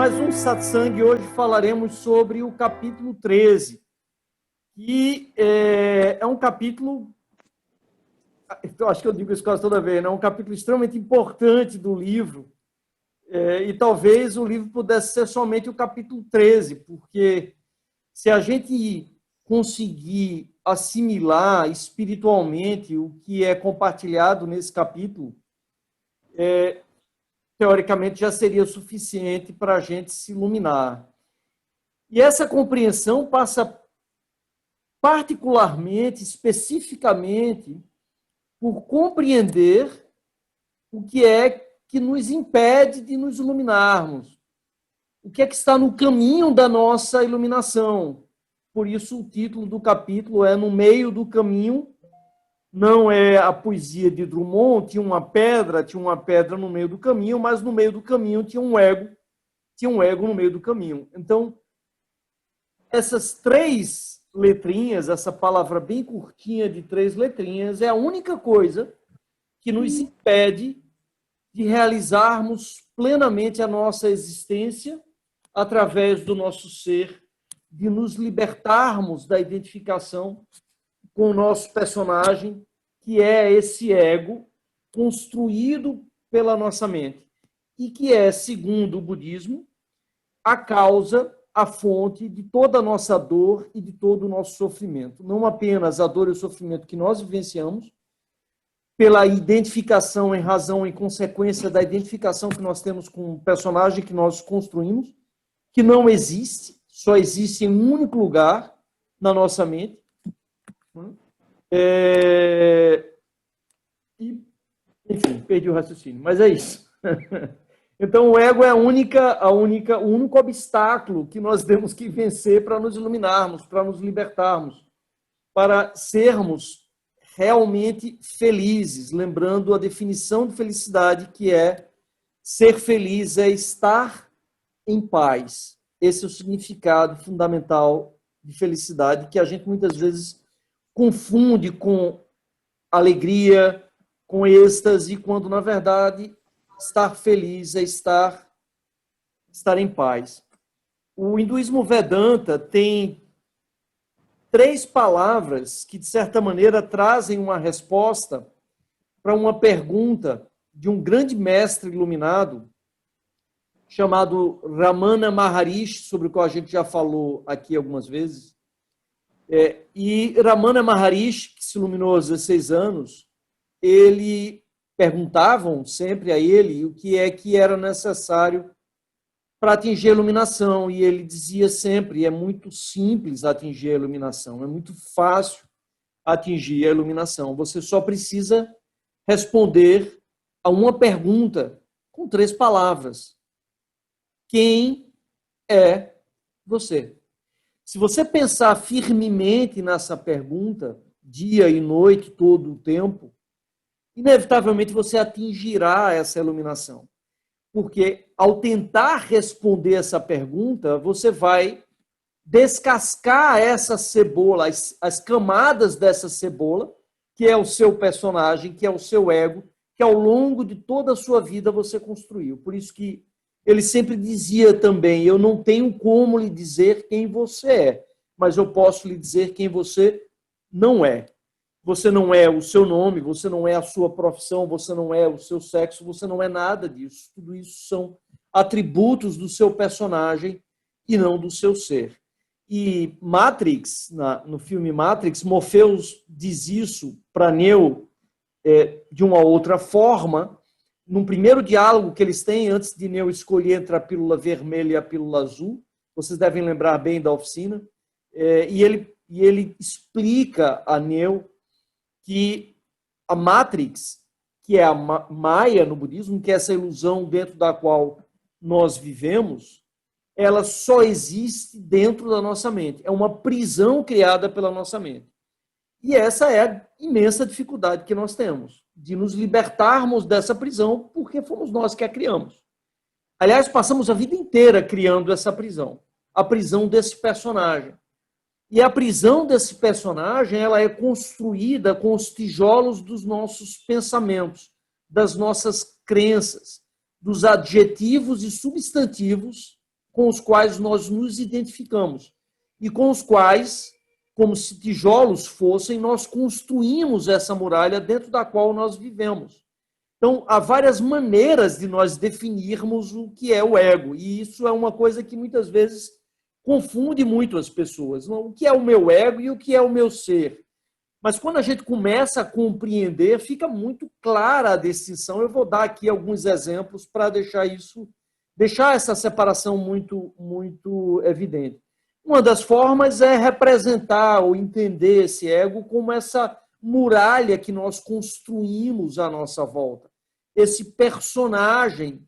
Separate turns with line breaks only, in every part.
mais um satsang. Hoje falaremos sobre o capítulo 13, que é um capítulo, eu acho que eu digo isso quase toda vez, né? Um capítulo extremamente importante do livro, e talvez o livro pudesse ser somente o capítulo 13, porque se a gente conseguir assimilar espiritualmente o que é compartilhado nesse capítulo, teoricamente já seria suficiente para a gente se iluminar. E essa compreensão passa particularmente, especificamente, por compreender o que é que nos impede de nos iluminarmos, o que é que está no caminho da nossa iluminação. Por isso o título do capítulo é No Meio do Caminho. Não é a poesia de Drummond, tinha uma pedra no meio do caminho, mas no meio do caminho tinha um ego no meio do caminho. Então, essas 3 letrinhas, essa palavra bem curtinha de 3 letrinhas, é a única coisa que nos impede de realizarmos plenamente a nossa existência através do nosso ser, de nos libertarmos da identificação com o nosso personagem, que é esse ego construído pela nossa mente e que é, segundo o budismo, a causa, a fonte de toda a nossa dor e de todo o nosso sofrimento. Não apenas a dor e o sofrimento que nós vivenciamos, pela identificação em razão e consequência da identificação que nós temos com o personagem que nós construímos, que não existe, só existe em um único lugar na nossa mente. Enfim, perdi o raciocínio, mas é isso. Então, o ego é o único obstáculo que nós temos que vencer para nos iluminarmos, para nos libertarmos, para sermos realmente felizes, lembrando a definição de felicidade, que é ser feliz é estar em paz. Esse é o significado fundamental de felicidade, que a gente muitas vezes confunde com alegria, com êxtase, quando, na verdade, estar feliz é estar em paz. O hinduísmo Vedanta tem 3 palavras que, de certa maneira, trazem uma resposta para uma pergunta de um grande mestre iluminado chamado Ramana Maharishi, sobre o qual a gente já falou aqui algumas vezes. E Ramana Maharishi, que se iluminou aos 16 anos, perguntavam sempre a ele o que é que era necessário para atingir a iluminação, e ele dizia sempre: é muito simples atingir a iluminação, é muito fácil atingir a iluminação, você só precisa responder a uma pergunta com 3 palavras: quem é você? Se você pensar firmemente nessa pergunta, dia e noite, todo o tempo, inevitavelmente você atingirá essa iluminação. Porque, ao tentar responder essa pergunta, você vai descascar essa cebola, as camadas dessa cebola, que é o seu personagem, que é o seu ego, que ao longo de toda a sua vida você construiu. Por isso que ele sempre dizia também: eu não tenho como lhe dizer quem você é, mas eu posso lhe dizer quem você não é. Você não é o seu nome, você não é a sua profissão, você não é o seu sexo, você não é nada disso. Tudo isso são atributos do seu personagem e não do seu ser. E Matrix, no filme Matrix, Morpheus diz isso para Neo de uma outra forma, num primeiro diálogo que eles têm, antes de Neo escolher entre a pílula vermelha e a pílula azul. Vocês devem lembrar bem da oficina. E ele explica a Neo que a Matrix, que é a Maya no budismo, que é essa ilusão dentro da qual nós vivemos, ela só existe dentro da nossa mente. É uma prisão criada pela nossa mente. E essa é a imensa dificuldade que nós temos, de nos libertarmos dessa prisão, porque fomos nós que a criamos. Aliás, passamos a vida inteira criando essa prisão, a prisão desse personagem. E a prisão desse personagem, ela é construída com os tijolos dos nossos pensamentos, das nossas crenças, dos adjetivos e substantivos com os quais nós nos identificamos e com os quais, como se tijolos fossem, nós construímos essa muralha dentro da qual nós vivemos. Então, há várias maneiras de nós definirmos o que é o ego, e isso é uma coisa que muitas vezes confunde muito as pessoas. O que é o meu ego e o que é o meu ser? Mas quando a gente começa a compreender, fica muito clara a distinção. Eu vou dar aqui alguns exemplos para deixar essa separação muito evidente. Uma das formas é representar ou entender esse ego como essa muralha que nós construímos à nossa volta. Esse personagem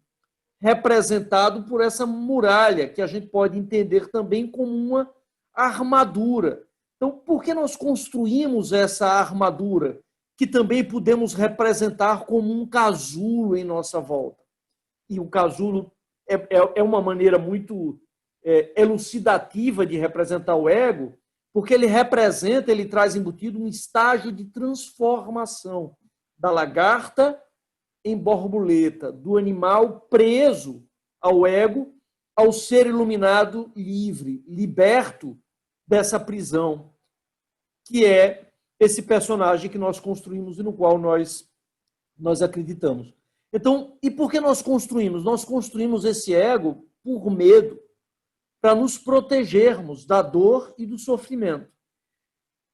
representado por essa muralha, que a gente pode entender também como uma armadura. Então, por que nós construímos essa armadura, que também podemos representar como um casulo em nossa volta? E o casulo é uma maneira muito elucidativa de representar o ego, porque ele traz embutido um estágio de transformação da lagarta em borboleta, do animal preso ao ego, ao ser iluminado livre, liberto dessa prisão, que é esse personagem que nós construímos e no qual nós acreditamos. Então, e por que nós construímos? Nós construímos esse ego por medo, para nos protegermos da dor e do sofrimento.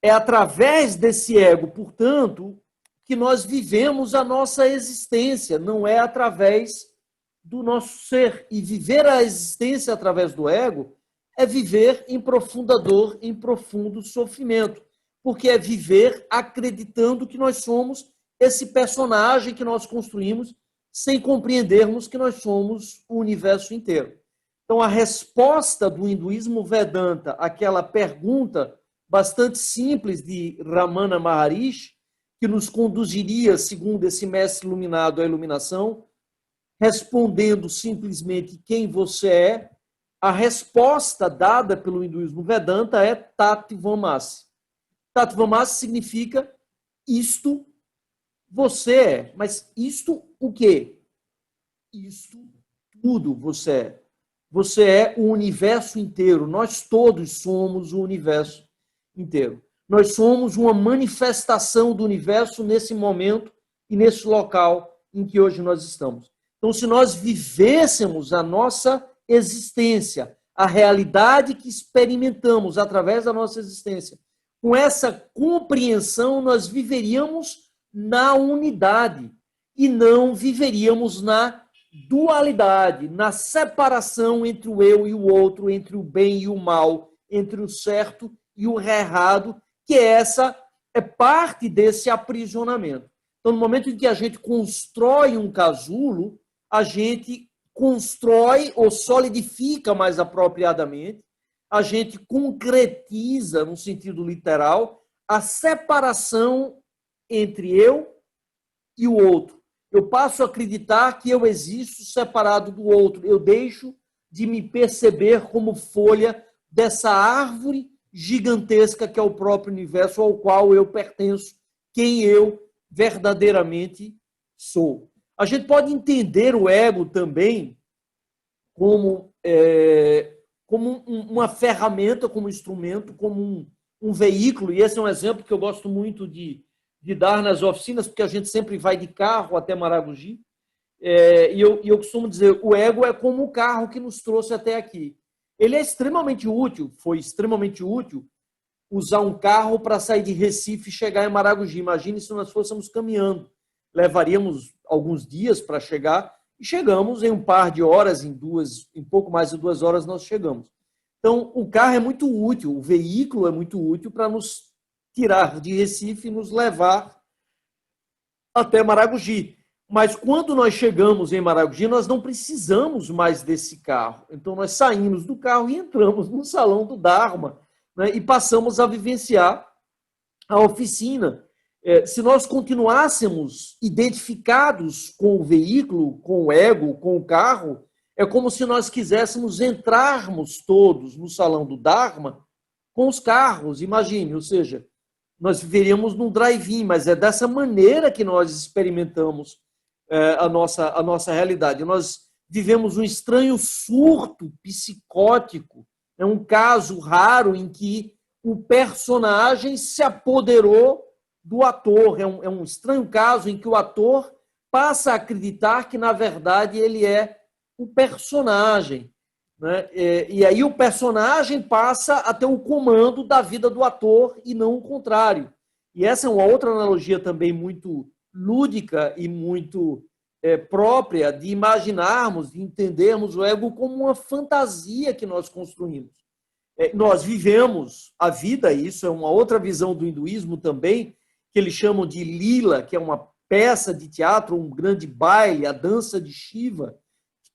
É através desse ego, portanto, que nós vivemos a nossa existência, não é através do nosso ser. E viver a existência através do ego é viver em profunda dor, em profundo sofrimento, porque é viver acreditando que nós somos esse personagem que nós construímos, sem compreendermos que nós somos o universo inteiro. Então, a resposta do hinduísmo Vedanta àquela pergunta bastante simples de Ramana Maharishi, que nos conduziria, segundo esse mestre iluminado, à iluminação, respondendo simplesmente quem você é, a resposta dada pelo hinduísmo Vedanta é Tatvamasi. Tatvamasi significa isto você é. Mas isto o quê? Isto tudo você é. Você é o universo inteiro. Nós todos somos o universo inteiro. Nós somos uma manifestação do universo nesse momento e nesse local em que hoje nós estamos. Então, se nós vivêssemos a nossa existência, a realidade que experimentamos através da nossa existência, com essa compreensão, nós viveríamos na unidade e não viveríamos na dualidade, na separação entre o eu e o outro, entre o bem e o mal, entre o certo e o errado, que essa é parte desse aprisionamento. Então, no momento em que a gente constrói um casulo, a gente constrói ou solidifica mais apropriadamente, a gente concretiza, no sentido literal, a separação entre eu e o outro. Eu passo a acreditar que eu existo separado do outro. Eu deixo de me perceber como folha dessa árvore gigantesca que é o próprio universo ao qual eu pertenço, quem eu verdadeiramente sou. A gente pode entender o ego também como uma ferramenta, como um instrumento, como um veículo, e esse é um exemplo que eu gosto muito de dar nas oficinas, porque a gente sempre vai de carro até Maragogi, e eu costumo dizer, o ego é como o carro que nos trouxe até aqui. Ele é extremamente útil, foi extremamente útil usar um carro para sair de Recife e chegar em Maragogi. Imagine se nós fôssemos caminhando. Levaríamos alguns dias para chegar e chegamos em um par de horas, em pouco mais de 2 horas nós chegamos. Então, o carro é muito útil, o veículo é muito útil para nos tirar de Recife e nos levar até Maragogi. Mas quando nós chegamos em Maragogi, nós não precisamos mais desse carro. Então, nós saímos do carro e entramos no salão do Dharma, né, e passamos a vivenciar a oficina. Se nós continuássemos identificados com o veículo, com o ego, com o carro, é como se nós quiséssemos entrarmos todos no salão do Dharma com os carros, imagine, ou seja, nós viveríamos num drive-in, mas é dessa maneira que nós experimentamos a nossa realidade. Nós vivemos um estranho surto psicótico. É um caso raro em que o personagem se apoderou do ator. É um estranho caso em que o ator passa a acreditar que, na verdade, ele é o personagem, né? E aí o personagem passa a ter o comando da vida do ator e não o contrário. E essa é uma outra analogia também muito lúdica e muito própria de imaginarmos, de entendermos o ego como uma fantasia que nós construímos. Nós vivemos a vida, e isso é uma outra visão do hinduísmo também, que eles chamam de lila, que é uma peça de teatro, um grande baile, a dança de Shiva.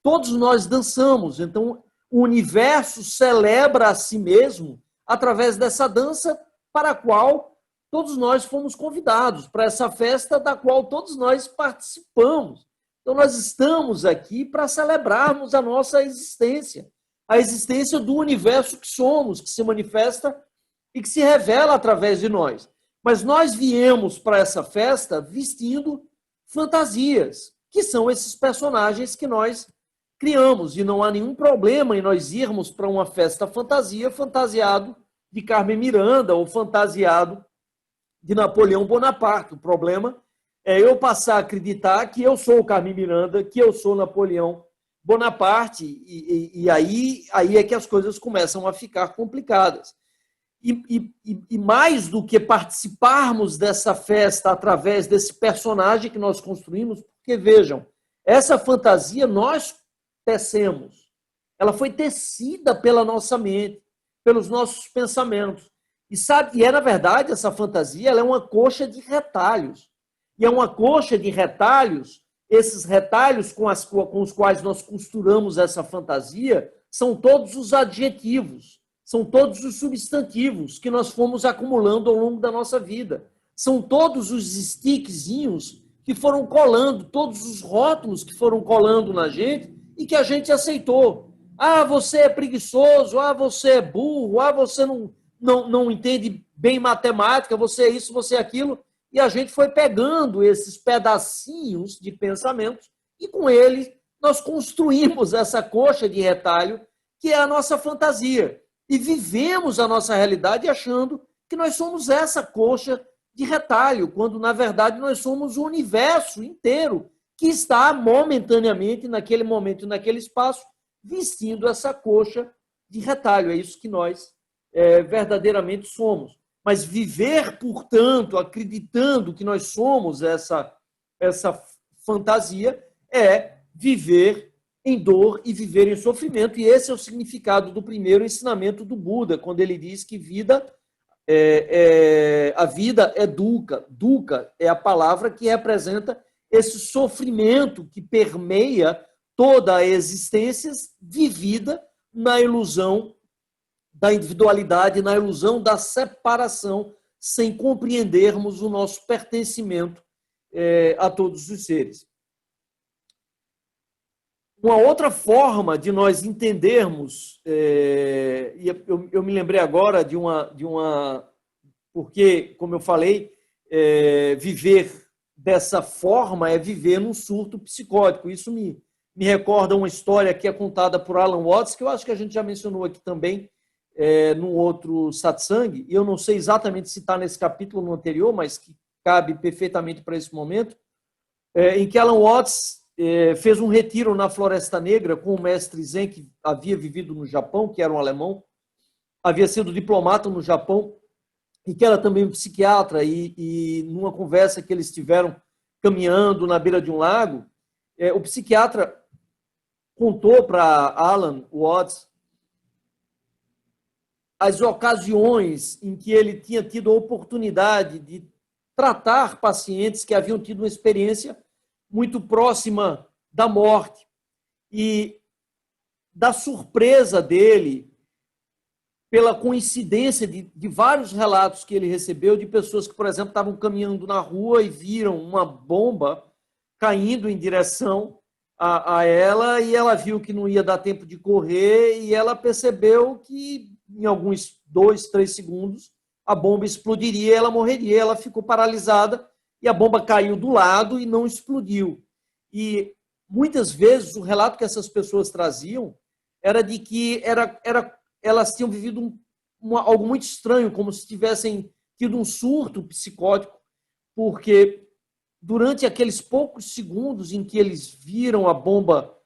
Todos nós dançamos, então o universo celebra a si mesmo através dessa dança para a qual todos nós fomos convidados, para essa festa da qual todos nós participamos. Então nós estamos aqui para celebrarmos a nossa existência, a existência do universo que somos, que se manifesta e que se revela através de nós. Mas nós viemos para essa festa vestindo fantasias, que são esses personagens que nós criamos. E não há nenhum problema em nós irmos para uma festa fantasia fantasiado de Carmen Miranda ou fantasiado de Napoleão Bonaparte. O problema é eu passar a acreditar que eu sou o Carmen Miranda, que eu sou Napoleão Bonaparte, e aí é que as coisas começam a ficar complicadas. E mais do que participarmos dessa festa através desse personagem que nós construímos, porque vejam, essa fantasia nós tecemos, ela foi tecida pela nossa mente, pelos nossos pensamentos. E na verdade, essa fantasia ela é uma coxa de retalhos. E é uma coxa de retalhos, esses retalhos com os quais nós costuramos essa fantasia, são todos os adjetivos, são todos os substantivos que nós fomos acumulando ao longo da nossa vida. São todos os stickzinhos que foram colando, todos os rótulos que foram colando na gente e que a gente aceitou. Ah, você é preguiçoso, ah, você é burro, ah, você não entende bem matemática, você é isso, você é aquilo. E a gente foi pegando esses pedacinhos de pensamentos e com ele nós construímos essa coxa de retalho que é a nossa fantasia. E vivemos a nossa realidade achando que nós somos essa coxa de retalho, quando na verdade nós somos o universo inteiro que está momentaneamente, naquele momento e naquele espaço, vestindo essa coxa de retalho. É isso que nós verdadeiramente somos. Mas viver, portanto, acreditando que nós somos essa fantasia, é viver em dor e viver em sofrimento. E esse é o significado do primeiro ensinamento do Buda, quando ele diz que a vida é dukkha. Dukkha é a palavra que representa esse sofrimento que permeia toda a existência vivida na ilusão da individualidade, na ilusão da separação, sem compreendermos o nosso pertencimento a todos os seres. Uma outra forma de nós entendermos, e eu me lembrei agora de uma porque, como eu falei, viver dessa forma é viver num surto psicótico. Isso me recorda uma história que é contada por Alan Watts, que eu acho que a gente já mencionou aqui também, num outro satsang, e eu não sei exatamente se está nesse capítulo no anterior, mas que cabe perfeitamente para esse momento, em que Alan Watts fez um retiro na Floresta Negra com o mestre Zen, que havia vivido no Japão, que era um alemão, havia sido diplomata no Japão, e que era também um psiquiatra, e numa conversa que eles tiveram caminhando na beira de um lago, o psiquiatra contou para Alan Watts as ocasiões em que ele tinha tido a oportunidade de tratar pacientes que haviam tido uma experiência muito próxima da morte, e da surpresa dele pela coincidência de vários relatos que ele recebeu de pessoas que, por exemplo, estavam caminhando na rua e viram uma bomba caindo em direção a ela, e ela viu que não ia dar tempo de correr, e ela percebeu que em alguns 2, 3 segundos a bomba explodiria e ela morreria. Ela ficou paralisada e a bomba caiu do lado e não explodiu. E muitas vezes o relato que essas pessoas traziam era de que elas tinham vivido algo muito estranho, como se tivessem tido um surto psicótico, porque durante aqueles poucos segundos em que eles viram a bomba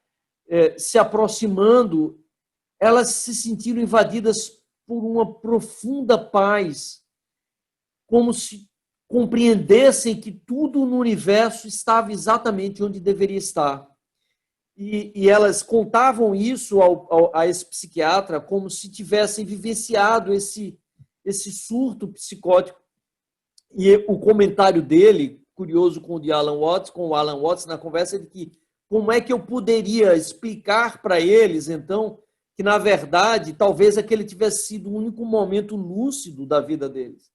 se aproximando, elas se sentiram invadidas por uma profunda paz, como se compreendessem que tudo no universo estava exatamente onde deveria estar. E elas contavam isso a esse psiquiatra como se tivessem vivenciado esse surto psicótico. E o comentário dele, curioso com o Alan Watts na conversa, é de que como é que eu poderia explicar para eles, então, que, na verdade, talvez aquele tivesse sido o único momento lúcido da vida deles.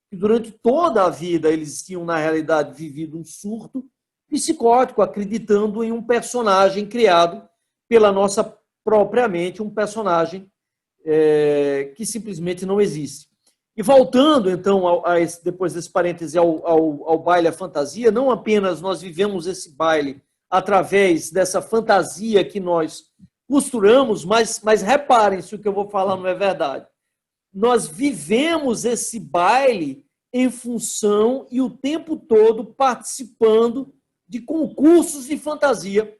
Que durante toda a vida eles tinham, na realidade, vivido um surto psicótico, acreditando em um personagem criado pela nossa própria mente, um personagem que simplesmente não existe. E voltando, então, depois desse parêntese, ao baile, à fantasia, não apenas nós vivemos esse baile através dessa fantasia que nós costuramos, mas reparem se o que eu vou falar não é verdade. Nós vivemos esse baile em função e o tempo todo participando de concursos de fantasia.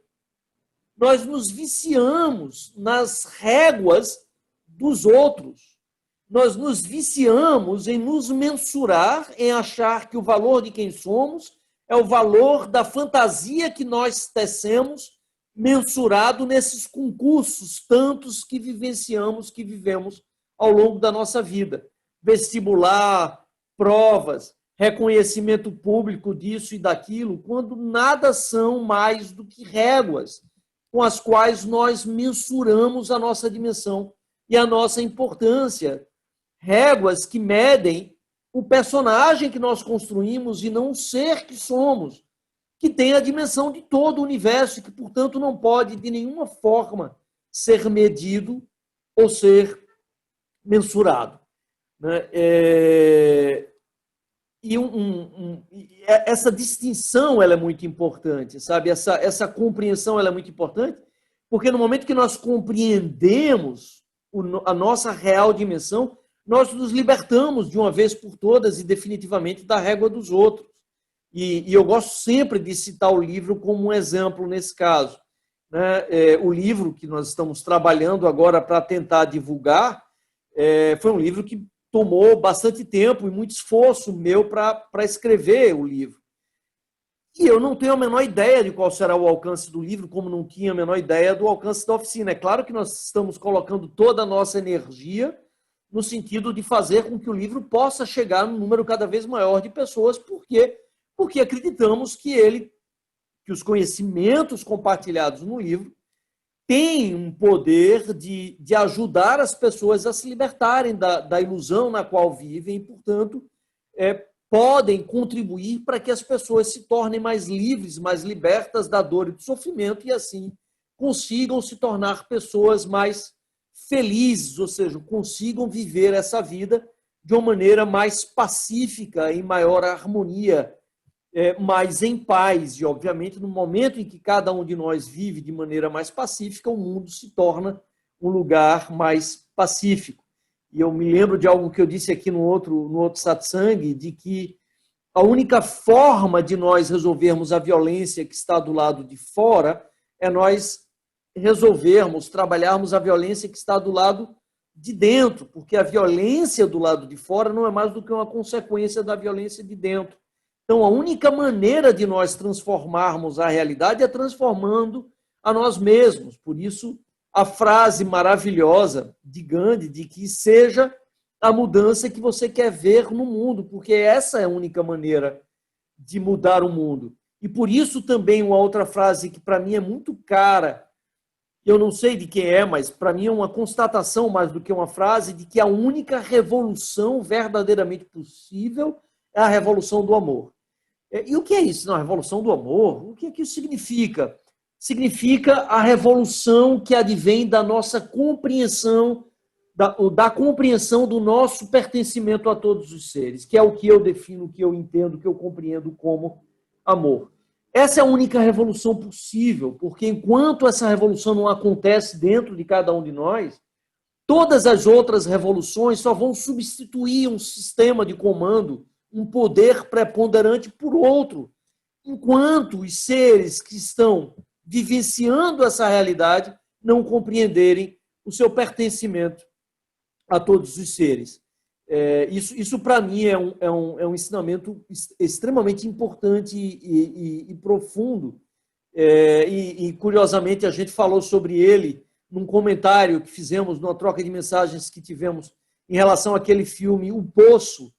Nós nos viciamos nas réguas dos outros. Nós nos viciamos em nos mensurar, em achar que o valor de quem somos é o valor da fantasia que nós tecemos, mensurado nesses concursos tantos que vivenciamos, que vivemos ao longo da nossa vida. Vestibular, provas, reconhecimento público disso e daquilo, quando nada são mais do que réguas com as quais nós mensuramos a nossa dimensão e a nossa importância. Réguas que medem o personagem que nós construímos e não o ser que somos, que tem a dimensão de todo o universo e que, portanto, não pode de nenhuma forma ser medido ou ser mensurado. Né? Essa distinção ela é muito importante, sabe? Essa compreensão ela é muito importante, porque no momento que nós compreendemos a nossa real dimensão, nós nos libertamos de uma vez por todas e definitivamente da régua dos outros. E eu gosto sempre de citar o livro como um exemplo nesse caso. Né? O livro que nós estamos trabalhando agora para tentar divulgar foi um livro que tomou bastante tempo e muito esforço meu para escrever o livro. E eu não tenho a menor ideia de qual será o alcance do livro, como não tinha a menor ideia do alcance da oficina. É claro que nós estamos colocando toda a nossa energia no sentido de fazer com que o livro possa chegar num número cada vez maior de pessoas, porque acreditamos que os conhecimentos compartilhados no livro têm um poder de ajudar as pessoas a se libertarem da ilusão na qual vivem e, portanto, podem contribuir para que as pessoas se tornem mais livres, mais libertas da dor e do sofrimento e, assim, consigam se tornar pessoas mais felizes, ou seja, consigam viver essa vida de uma maneira mais pacífica, em maior harmonia, mais em paz. E, obviamente, no momento em que cada um de nós vive de maneira mais pacífica, o mundo se torna um lugar mais pacífico. E eu me lembro de algo que eu disse aqui no outro satsang, de que a única forma de nós resolvermos a violência que está do lado de fora é nós resolvermos, trabalharmos a violência que está do lado de dentro, porque a violência do lado de fora não é mais do que uma consequência da violência de dentro. Então, a única maneira de nós transformarmos a realidade é transformando a nós mesmos. Por isso, a frase maravilhosa de Gandhi, de que seja a mudança que você quer ver no mundo, porque essa é a única maneira de mudar o mundo. E por isso também uma outra frase que para mim é muito cara, eu não sei de quem é, mas para mim é uma constatação mais do que uma frase, de que a única revolução verdadeiramente possível é a revolução do amor. E o que é isso? Não, a revolução do amor? O que é que isso significa? Significa a revolução que advém da nossa compreensão, da compreensão do nosso pertencimento a todos os seres, que é o que eu defino, o que eu entendo, o que eu compreendo como amor. Essa é a única revolução possível, porque enquanto essa revolução não acontece dentro de cada um de nós, todas as outras revoluções só vão substituir um sistema de comando, um poder preponderante por outro, enquanto os seres que estão vivenciando essa realidade não compreenderem o seu pertencimento a todos os seres. Isso para mim, é um ensinamento extremamente importante e profundo. Curiosamente, a gente falou sobre ele num comentário que fizemos, numa troca de mensagens que tivemos em relação àquele filme O Poço.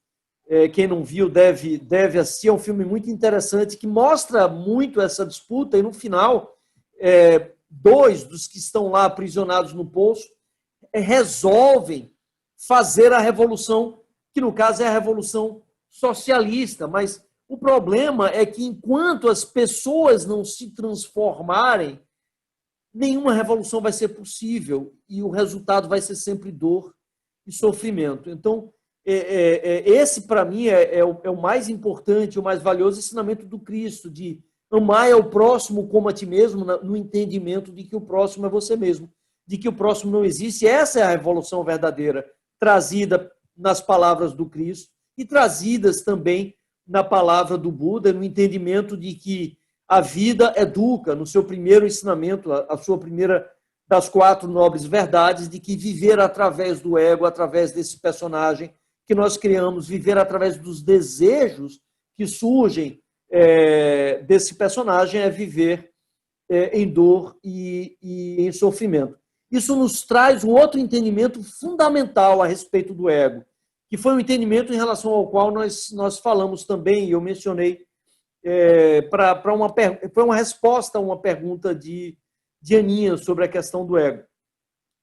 Quem não viu deve assistir. É um filme muito interessante que mostra muito essa disputa e, no final, dois dos que estão lá aprisionados no poço resolvem fazer a revolução, que no caso é a revolução socialista. Mas o problema é que, enquanto as pessoas não se transformarem, nenhuma revolução vai ser possível e o resultado vai ser sempre dor e sofrimento. Então, esse, para mim, é o mais importante, o mais valioso ensinamento do Cristo, de amar ao próximo como a ti mesmo, no entendimento de que o próximo é você mesmo, de que o próximo não existe. Essa é a revolução verdadeira, trazida nas palavras do Cristo e trazidas também na palavra do Buda, no entendimento de que a vida educa, no seu primeiro ensinamento, a sua primeira das 4 nobres verdades, de que viver através do ego, através desse personagem que nós criamos, viver através dos desejos que surgem desse personagem, é viver em dor e em sofrimento. Isso nos traz um outro entendimento fundamental a respeito do ego, que foi um entendimento em relação ao qual nós falamos também, e eu mencionei, foi uma resposta a uma pergunta de Aninha sobre a questão do ego.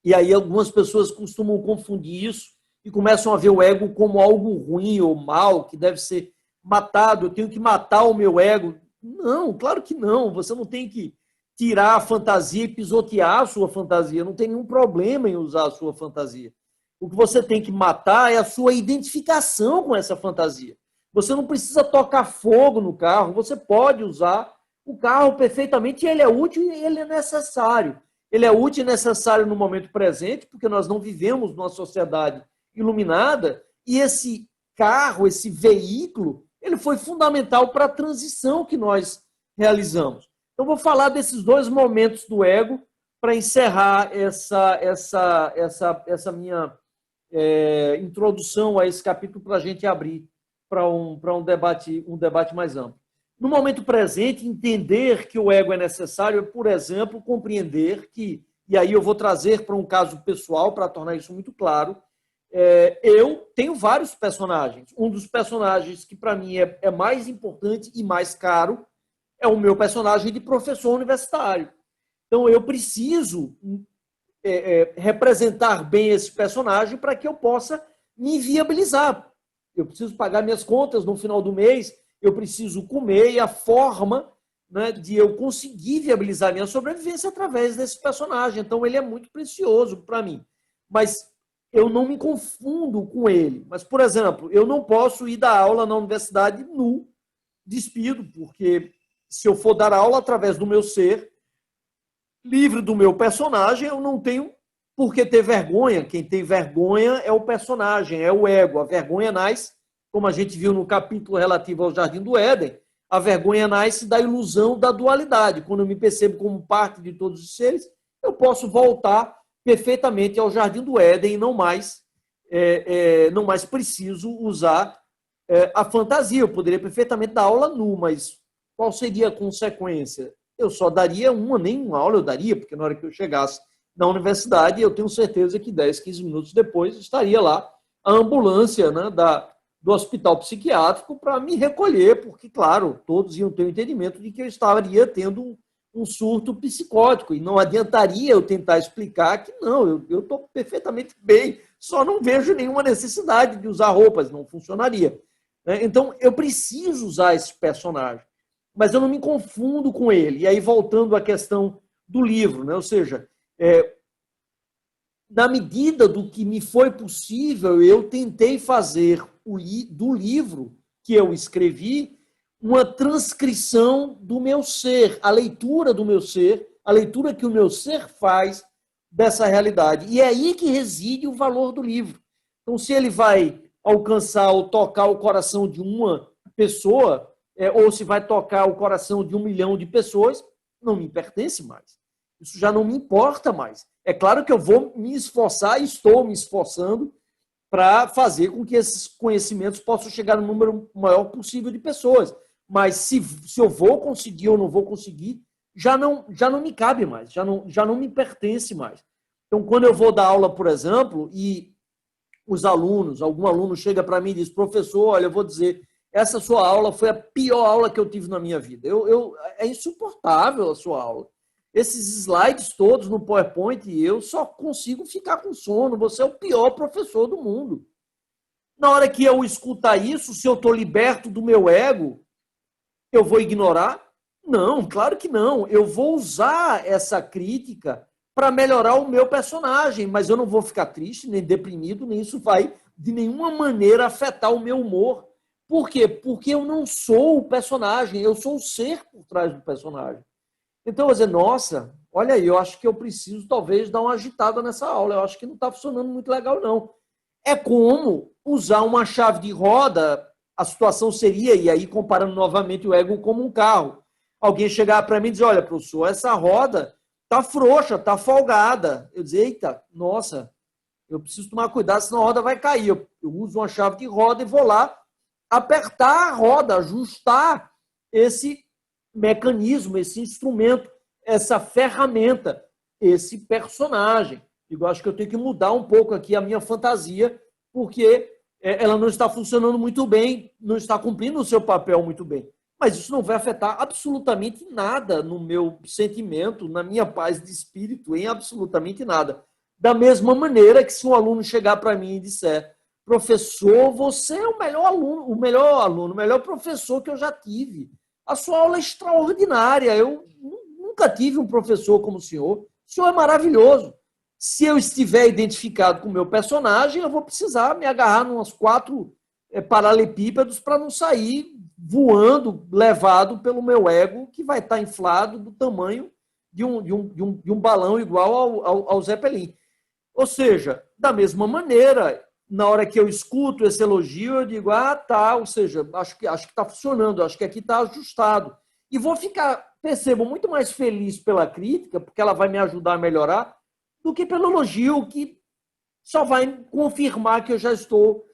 E aí algumas pessoas costumam confundir isso e começam a ver o ego como algo ruim ou mal, que deve ser matado. Eu tenho que matar o meu ego. Não, claro que não. Você não tem que tirar a fantasia e pisotear a sua fantasia. Não tem nenhum problema em usar a sua fantasia. O que você tem que matar é a sua identificação com essa fantasia. Você não precisa tocar fogo no carro, você pode usar o carro perfeitamente, e ele é útil e ele é necessário. Ele é útil e necessário no momento presente, porque nós não vivemos numa sociedade iluminada, e esse carro, esse veículo, ele foi fundamental para a transição que nós realizamos. Então, vou falar desses 2 momentos do ego para encerrar essa minha introdução a esse capítulo, para a gente abrir para um debate mais amplo. No momento presente, entender que o ego é necessário é, por exemplo, compreender que, e aí eu vou trazer para um caso pessoal para tornar isso muito claro, eu tenho vários personagens. Um dos personagens que para mim é mais importante e mais caro é o meu personagem de professor universitário. Então eu preciso representar bem esse personagem para que eu possa me viabilizar. Eu preciso pagar minhas contas no final do mês, eu preciso comer, e a forma, né, de eu conseguir viabilizar minha sobrevivência é através desse personagem. Então, ele é muito precioso para mim. Mas eu não me confundo com ele. Mas, por exemplo, eu não posso ir dar aula na universidade nu, despido, porque se eu for dar aula através do meu ser, livre do meu personagem, eu não tenho por que ter vergonha. Quem tem vergonha é o personagem, é o ego. A vergonha nasce, como a gente viu no capítulo relativo ao Jardim do Éden, a vergonha nasce da ilusão da dualidade. Quando eu me percebo como parte de todos os seres, eu posso voltar perfeitamente ao Jardim do Éden e não mais preciso usar a fantasia. Eu poderia perfeitamente dar aula nu, mas qual seria a consequência? Eu só daria nem uma aula eu daria, porque na hora que eu chegasse na universidade, eu tenho certeza que 10, 15 minutos depois estaria lá a ambulância, né, do hospital psiquiátrico para me recolher, porque, claro, todos iam ter o entendimento de que eu estaria tendo um surto psicótico, e não adiantaria eu tentar explicar que não, eu estou perfeitamente bem, só não vejo nenhuma necessidade de usar roupas, não funcionaria. Então, eu preciso usar esse personagem, mas eu não me confundo com ele. E aí, voltando à questão do livro, né? Ou seja, na medida do que me foi possível, eu tentei fazer do livro que eu escrevi uma transcrição do meu ser, a leitura do meu ser, a leitura que o meu ser faz dessa realidade. E é aí que reside o valor do livro. Então, se ele vai alcançar ou tocar o coração de uma pessoa, ou se vai tocar o coração de 1 milhão de pessoas, não me pertence mais. Isso já não me importa mais. É claro que eu vou me esforçar, e estou me esforçando, para fazer com que esses conhecimentos possam chegar no número maior possível de pessoas. Mas se eu vou conseguir ou não vou conseguir, já não me cabe mais, já não me pertence mais. Então, quando eu vou dar aula, por exemplo, e os alunos, algum aluno chega para mim e diz, professor, olha, eu vou dizer, essa sua aula foi a pior aula que eu tive na minha vida. É insuportável a sua aula. Esses slides todos no PowerPoint, eu só consigo ficar com sono. Você é o pior professor do mundo. Na hora que eu escutar isso, se eu estou liberto do meu ego, eu vou ignorar? Não, claro que não. Eu vou usar essa crítica para melhorar o meu personagem, mas eu não vou ficar triste, nem deprimido, nem isso vai de nenhuma maneira afetar o meu humor. Por quê? Porque eu não sou o personagem, eu sou o ser por trás do personagem. Então, eu vou dizer, nossa, olha aí, eu acho que eu preciso talvez dar uma agitada nessa aula, eu acho que não está funcionando muito legal, não. É como usar uma chave de roda, a situação seria, e aí comparando novamente o ego como um carro, alguém chegar para mim e dizer, olha, professor, essa roda está frouxa, está folgada. Eu dizer, eita, nossa, eu preciso tomar cuidado, senão a roda vai cair. Eu uso uma chave de roda e vou lá apertar a roda, ajustar esse mecanismo, esse instrumento, essa ferramenta, esse personagem. Eu acho que eu tenho que mudar um pouco aqui a minha fantasia, porque ela não está funcionando muito bem, não está cumprindo o seu papel muito bem. Mas isso não vai afetar absolutamente nada no meu sentimento, na minha paz de espírito, em absolutamente nada. Da mesma maneira que se um aluno chegar para mim e disser, professor, você é o melhor professor que eu já tive. A sua aula é extraordinária. Eu nunca tive um professor como o senhor. O senhor é maravilhoso. Se eu estiver identificado com o meu personagem, eu vou precisar me agarrar em umas 4 paralelepípedos para não sair voando, levado pelo meu ego, que vai estar inflado do tamanho de um balão igual ao Zeppelin. Ou seja, da mesma maneira, na hora que eu escuto esse elogio, eu digo, tá, ou seja, acho que está funcionando, acho que aqui está ajustado. E vou ficar, percebo, muito mais feliz pela crítica, porque ela vai me ajudar a melhorar, do que pelo elogio, que só vai confirmar que eu já estou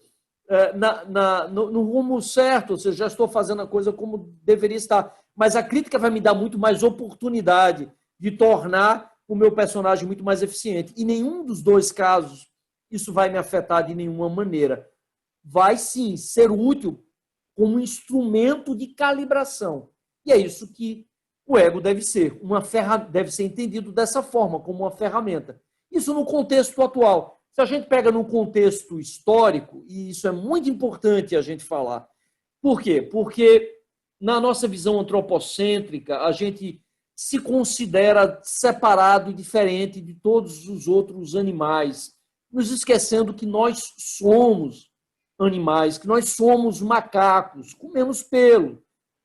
no rumo certo, ou seja, já estou fazendo a coisa como deveria estar. Mas a crítica vai me dar muito mais oportunidade de tornar o meu personagem muito mais eficiente. E nenhum dos dois casos isso vai me afetar de nenhuma maneira. Vai, sim, ser útil como instrumento de calibração. E é isso que o ego deve ser. Deve ser entendido dessa forma, como uma ferramenta. Isso no contexto atual. Se a gente pega no contexto histórico, e isso é muito importante a gente falar. Por quê? Porque na nossa visão antropocêntrica, a gente se considera separado e diferente de todos os outros animais, nos esquecendo que nós somos animais, que nós somos macacos, comemos pelo,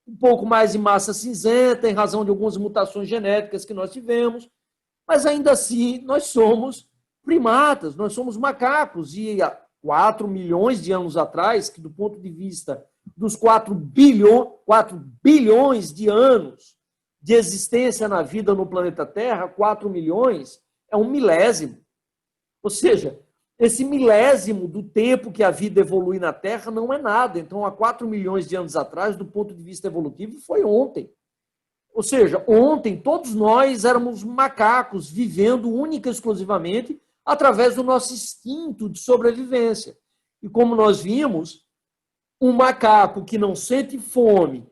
um pouco mais de massa cinzenta, em razão de algumas mutações genéticas que nós tivemos, mas ainda assim nós somos primatas, nós somos macacos, e há 4 milhões de anos atrás, que do ponto de vista dos 4 bilhões de anos de existência na vida no planeta Terra, 4 milhões é um milésimo. Ou seja, esse milésimo do tempo que a vida evolui na Terra não é nada. Então, há 4 milhões de anos atrás, do ponto de vista evolutivo, foi ontem. Ou seja, ontem todos nós éramos macacos, vivendo única e exclusivamente através do nosso instinto de sobrevivência. E como nós vimos, um macaco que não sente fome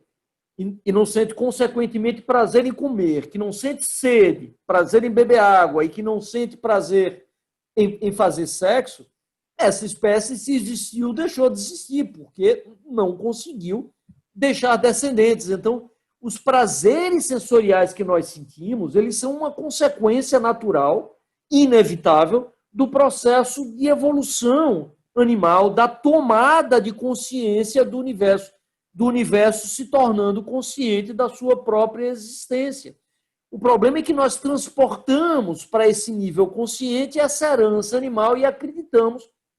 e não sente, consequentemente, prazer em comer, que não sente sede, prazer em beber água e que não sente prazer em fazer sexo, essa espécie, se existiu, deixou de existir, porque não conseguiu deixar descendentes. Então, os prazeres sensoriais que nós sentimos, eles são uma consequência natural, inevitável, do processo de evolução animal, da tomada de consciência do universo, do universo se tornando consciente da sua própria existência. O problema é que nós transportamos para esse nível consciente essa herança animal e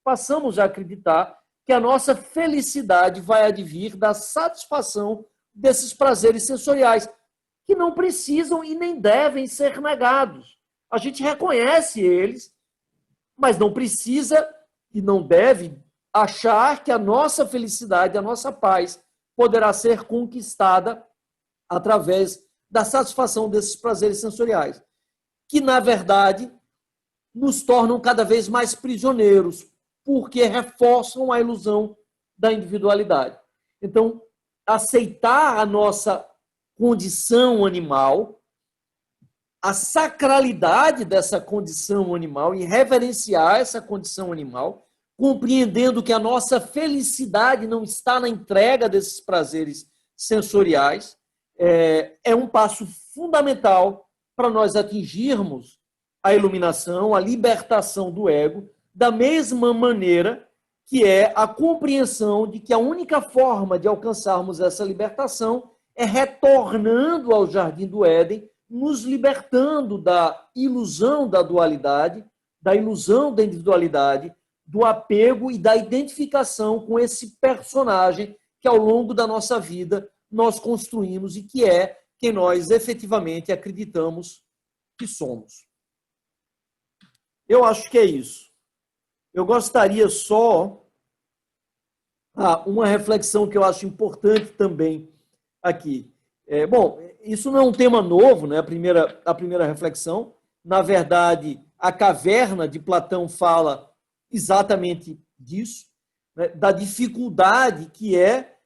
passamos a acreditar que a nossa felicidade vai advir da satisfação desses prazeres sensoriais, que não precisam e nem devem ser negados. A gente reconhece eles, mas não precisa e não deve achar que a nossa felicidade, a nossa paz, poderá ser conquistada através da satisfação desses prazeres sensoriais, que, na verdade, nos tornam cada vez mais prisioneiros, porque reforçam a ilusão da individualidade. Então, aceitar a nossa condição animal, a sacralidade dessa condição animal e reverenciar essa condição animal, compreendendo que a nossa felicidade não está na entrega desses prazeres sensoriais, é um passo fundamental para nós atingirmos a iluminação, a libertação do ego, da mesma maneira que é a compreensão de que a única forma de alcançarmos essa libertação é retornando ao Jardim do Éden, nos libertando da ilusão da dualidade, da ilusão da individualidade, do apego e da identificação com esse personagem que, ao longo da nossa vida, nós construímos e que é quem nós efetivamente acreditamos que somos. Eu acho que é isso. Eu gostaria só... uma reflexão que eu acho importante também aqui. Bom, isso não é um tema novo, né? A primeira reflexão. Na verdade, a caverna de Platão fala exatamente disso, né? Da dificuldade que é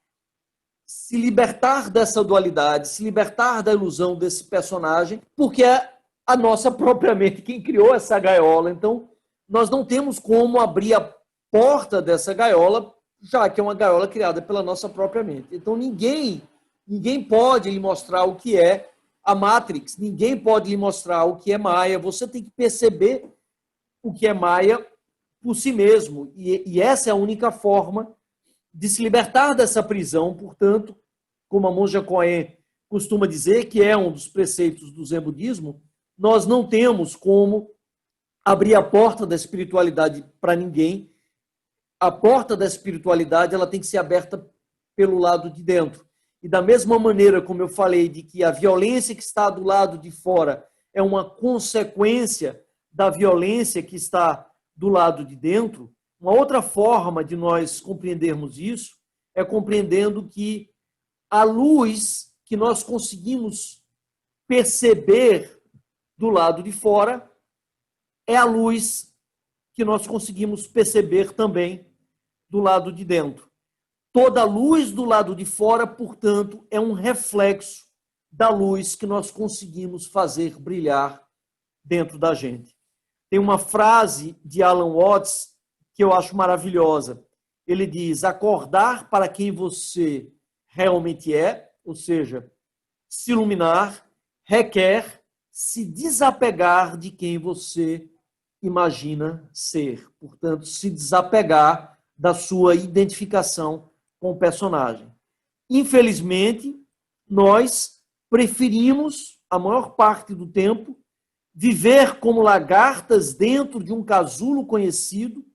se libertar dessa dualidade, se libertar da ilusão desse personagem, porque é a nossa própria mente quem criou essa gaiola. Então, nós não temos como abrir a porta dessa gaiola, já que é uma gaiola criada pela nossa própria mente. Então, ninguém pode lhe mostrar o que é a Matrix, ninguém pode lhe mostrar o que é Maia. Você tem que perceber o que é Maia por si mesmo. E essa é a única forma de se libertar dessa prisão. Portanto, como a monja Cohen costuma dizer, que é um dos preceitos do Zen budismo, nós não temos como abrir a porta da espiritualidade para ninguém. A porta da espiritualidade ela tem que ser aberta pelo lado de dentro. E da mesma maneira como eu falei de que a violência que está do lado de fora é uma consequência da violência que está do lado de dentro, uma outra forma de nós compreendermos isso é compreendendo que a luz que nós conseguimos perceber do lado de fora é a luz que nós conseguimos perceber também do lado de dentro. Toda luz do lado de fora, portanto, é um reflexo da luz que nós conseguimos fazer brilhar dentro da gente. Tem uma frase de Alan Watts que eu acho maravilhosa. Ele diz: acordar para quem você realmente é, ou seja, se iluminar, requer se desapegar de quem você imagina ser. Portanto, se desapegar da sua identificação com o personagem. Infelizmente, nós preferimos, a maior parte do tempo, viver como lagartas dentro de um casulo conhecido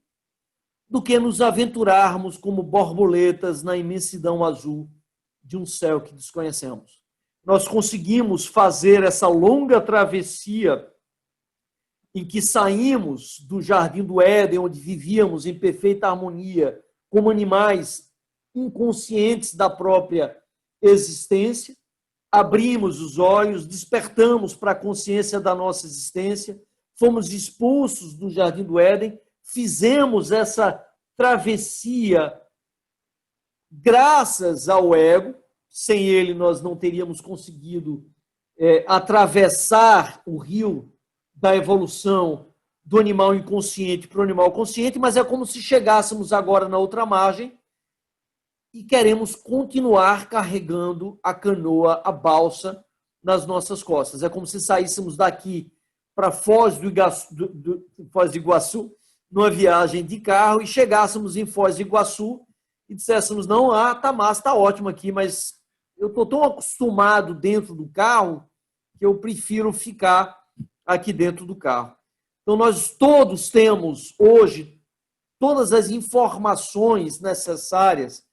do que nos aventurarmos como borboletas na imensidão azul de um céu que desconhecemos. Nós conseguimos fazer essa longa travessia em que saímos do Jardim do Éden, onde vivíamos em perfeita harmonia, como animais inconscientes da própria existência, abrimos os olhos, despertamos para a consciência da nossa existência, fomos expulsos do Jardim do Éden, fizemos essa travessia graças ao ego. Sem ele nós não teríamos conseguido atravessar o rio da evolução do animal inconsciente para o animal consciente, mas é como se chegássemos agora na outra margem e queremos continuar carregando a canoa, a balsa, nas nossas costas. É como se saíssemos daqui para Foz do Iguaçu, numa viagem de carro, e chegássemos em Foz do Iguaçu e disséssemos, não, tá massa, tá ótimo aqui, mas eu estou tão acostumado dentro do carro que eu prefiro ficar aqui dentro do carro. Então, nós todos temos hoje todas as informações necessárias,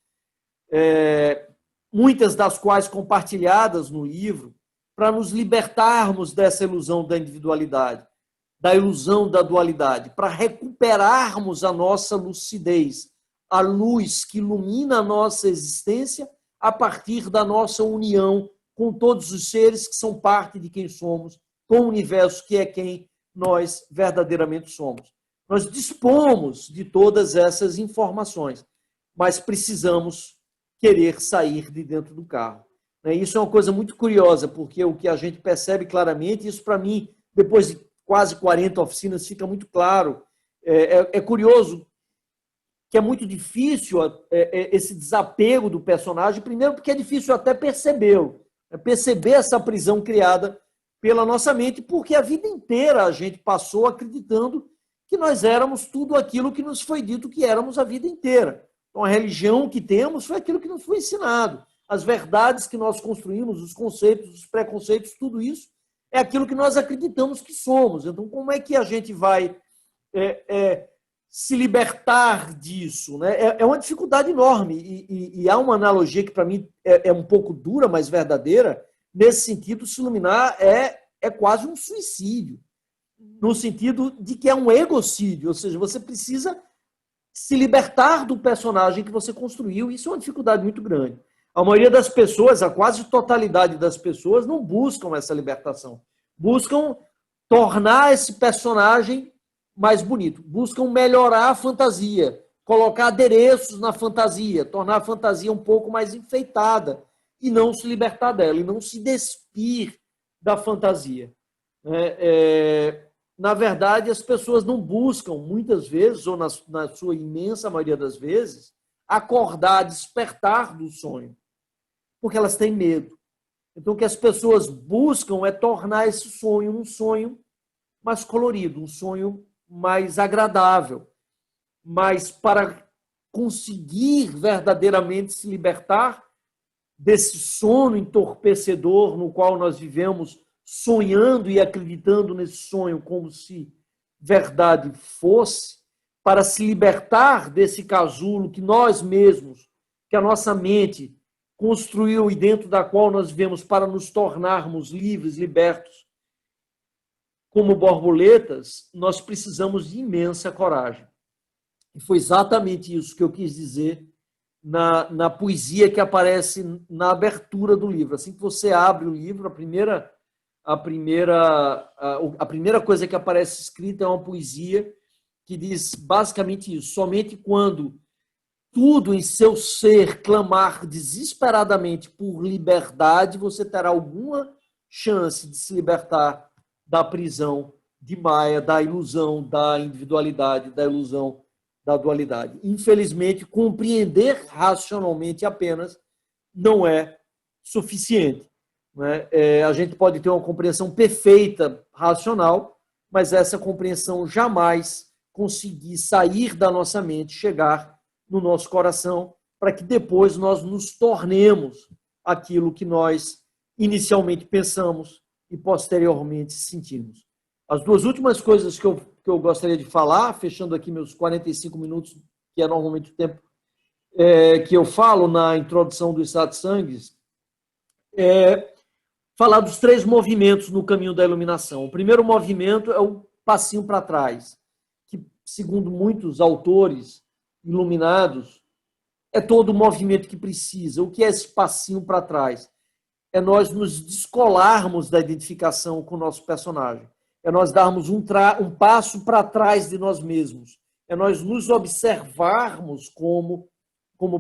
muitas das quais compartilhadas no livro, para nos libertarmos dessa ilusão da individualidade, da ilusão da dualidade, para recuperarmos a nossa lucidez, a luz que ilumina a nossa existência a partir da nossa união com todos os seres que são parte de quem somos, com o universo que é quem nós verdadeiramente somos. Nós dispomos de todas essas informações, mas precisamos querer sair de dentro do carro. Isso é uma coisa muito curiosa, porque o que a gente percebe claramente, isso para mim, depois de quase 40 oficinas, fica muito claro. É curioso que é muito difícil esse desapego do personagem, primeiro porque é difícil até percebê-lo, perceber essa prisão criada pela nossa mente, porque a vida inteira a gente passou acreditando que nós éramos tudo aquilo que nos foi dito que éramos a vida inteira. Então, a religião que temos foi aquilo que nos foi ensinado. As verdades que nós construímos, os conceitos, os preconceitos, tudo isso é aquilo que nós acreditamos que somos. Então, como é que a gente vai se libertar disso? Né? É uma dificuldade enorme. E há uma analogia que, para mim, é um pouco dura, mas verdadeira. Nesse sentido, se iluminar é quase um suicídio. No sentido de que é um egocídio. Ou seja, você precisa se libertar do personagem que você construiu. Isso é uma dificuldade muito grande. A maioria das pessoas, a quase totalidade das pessoas, não buscam essa libertação. Buscam tornar esse personagem mais bonito. Buscam melhorar a fantasia, colocar adereços na fantasia, tornar a fantasia um pouco mais enfeitada e não se libertar dela, e não se despir da fantasia. Na verdade, as pessoas não buscam, muitas vezes, ou na sua imensa maioria das vezes, acordar, despertar do sonho, porque elas têm medo. Então, o que as pessoas buscam é tornar esse sonho um sonho mais colorido, um sonho mais agradável. Mas para conseguir verdadeiramente se libertar desse sono entorpecedor no qual nós vivemos, sonhando e acreditando nesse sonho como se verdade fosse, para se libertar desse casulo que nós mesmos, que a nossa mente construiu e dentro da qual nós vivemos para nos tornarmos livres, libertos, como borboletas, nós precisamos de imensa coragem. E foi exatamente isso que eu quis dizer na poesia que aparece na abertura do livro. Assim que você abre o livro, a primeira coisa que aparece escrita é uma poesia que diz basicamente isso: somente quando tudo em seu ser clamar desesperadamente por liberdade, você terá alguma chance de se libertar da prisão de Maia, da ilusão da individualidade, da ilusão da dualidade. Infelizmente, compreender racionalmente apenas não é suficiente. Né? A gente pode ter uma compreensão perfeita, racional, mas essa compreensão jamais conseguir sair da nossa mente, chegar no nosso coração, para que depois nós nos tornemos aquilo que nós inicialmente pensamos e posteriormente sentimos. As duas últimas coisas que eu gostaria de falar, fechando aqui meus 45 minutos, que é normalmente o tempo que eu falo na introdução dos satsangs, falar dos 3 movimentos no caminho da iluminação. O primeiro movimento é o passinho para trás, que, segundo muitos autores iluminados, é todo o movimento que precisa. O que é esse passinho para trás? É nós nos descolarmos da identificação com o nosso personagem. É nós darmos um passo para trás de nós mesmos. É nós nos observarmos como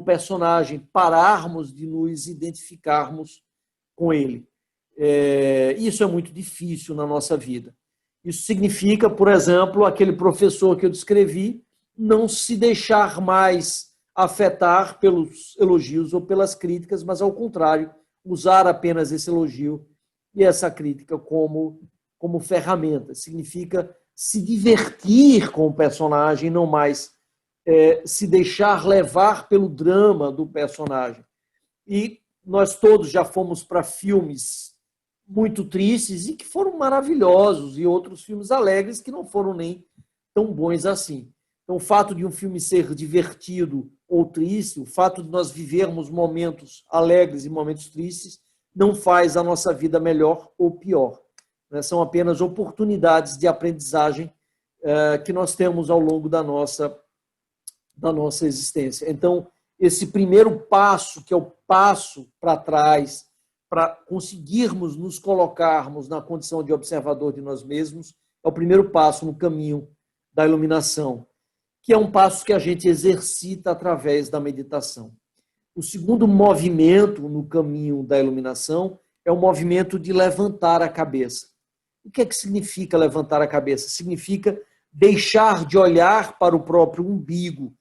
personagem, pararmos de nos identificarmos com ele. Isso é muito difícil na nossa vida. Isso significa, por exemplo, aquele professor que eu descrevi, não se deixar mais afetar pelos elogios ou pelas críticas, mas, ao contrário, usar apenas esse elogio e essa crítica como ferramenta. Significa se divertir com o personagem, não mais se deixar levar pelo drama do personagem. E nós todos já fomos para filmes muito tristes e que foram maravilhosos, e outros filmes alegres que não foram nem tão bons assim. Então, o fato de um filme ser divertido ou triste, o fato de nós vivermos momentos alegres e momentos tristes, não faz a nossa vida melhor ou pior. São apenas oportunidades de aprendizagem que nós temos ao longo da nossa existência. Então, esse primeiro passo, que é o passo para trás, para conseguirmos nos colocarmos na condição de observador de nós mesmos, é o primeiro passo no caminho da iluminação, que é um passo que a gente exercita através da meditação. O segundo movimento no caminho da iluminação é o movimento de levantar a cabeça. O que é que significa levantar a cabeça? Significa deixar de olhar para o próprio umbigo,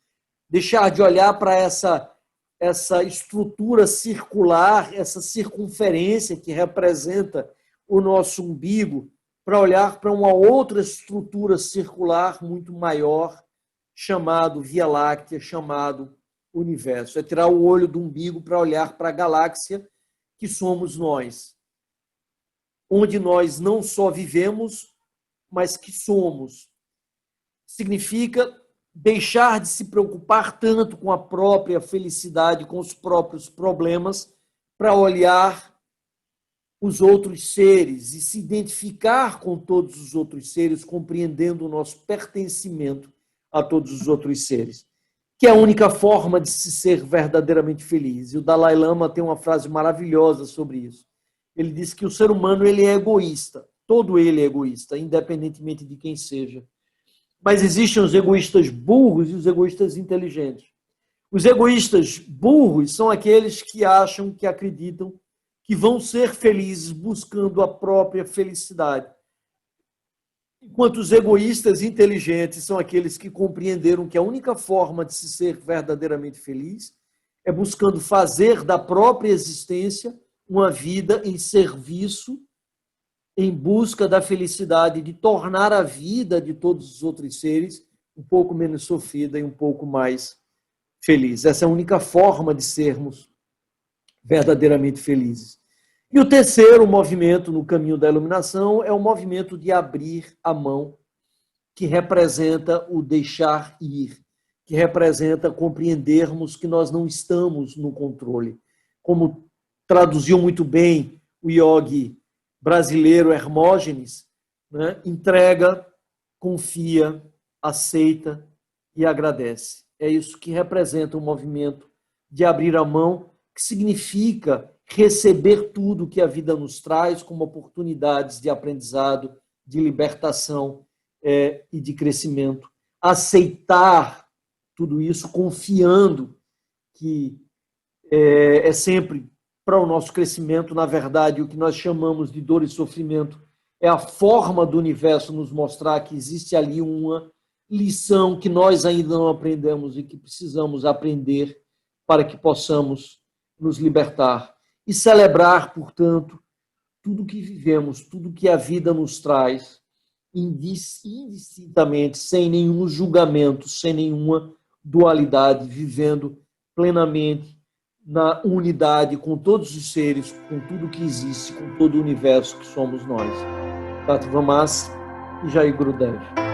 deixar de olhar para essa estrutura circular, essa circunferência que representa o nosso umbigo, para olhar para uma outra estrutura circular muito maior, chamado Via Láctea, chamado universo. É tirar o olho do umbigo para olhar para a galáxia que somos nós, onde nós não só vivemos, mas que somos. Significa deixar de se preocupar tanto com a própria felicidade, com os próprios problemas, para olhar os outros seres e se identificar com todos os outros seres, compreendendo o nosso pertencimento a todos os outros seres, que é a única forma de se ser verdadeiramente feliz. E o Dalai Lama tem uma frase maravilhosa sobre isso. Ele diz que o ser humano ele é egoísta, todo ele é egoísta, independentemente de quem seja. Mas existem os egoístas burros e os egoístas inteligentes. Os egoístas burros são aqueles que acham, que acreditam que vão ser felizes buscando a própria felicidade. Enquanto os egoístas inteligentes são aqueles que compreenderam que a única forma de se ser verdadeiramente feliz é buscando fazer da própria existência uma vida em serviço, em busca da felicidade, de tornar a vida de todos os outros seres um pouco menos sofrida e um pouco mais feliz. Essa é a única forma de sermos verdadeiramente felizes. E o terceiro movimento no caminho da iluminação é o movimento de abrir a mão, que representa o deixar ir, que representa compreendermos que nós não estamos no controle. Como traduziu muito bem o yogi brasileiro Hermógenes, né? Entrega, confia, aceita e agradece. É isso que representa o movimento de abrir a mão, que significa receber tudo que a vida nos traz como oportunidades de aprendizado, de libertação e de crescimento. Aceitar tudo isso confiando que é sempre para o nosso crescimento. Na verdade, o que nós chamamos de dor e sofrimento é a forma do universo nos mostrar que existe ali uma lição que nós ainda não aprendemos e que precisamos aprender para que possamos nos libertar. E celebrar, portanto, tudo que vivemos, tudo que a vida nos traz, indistintamente, sem nenhum julgamento, sem nenhuma dualidade, vivendo plenamente na unidade com todos os seres, com tudo que existe, com todo o universo que somos nós. Tattva Mas e Jai Gurudev.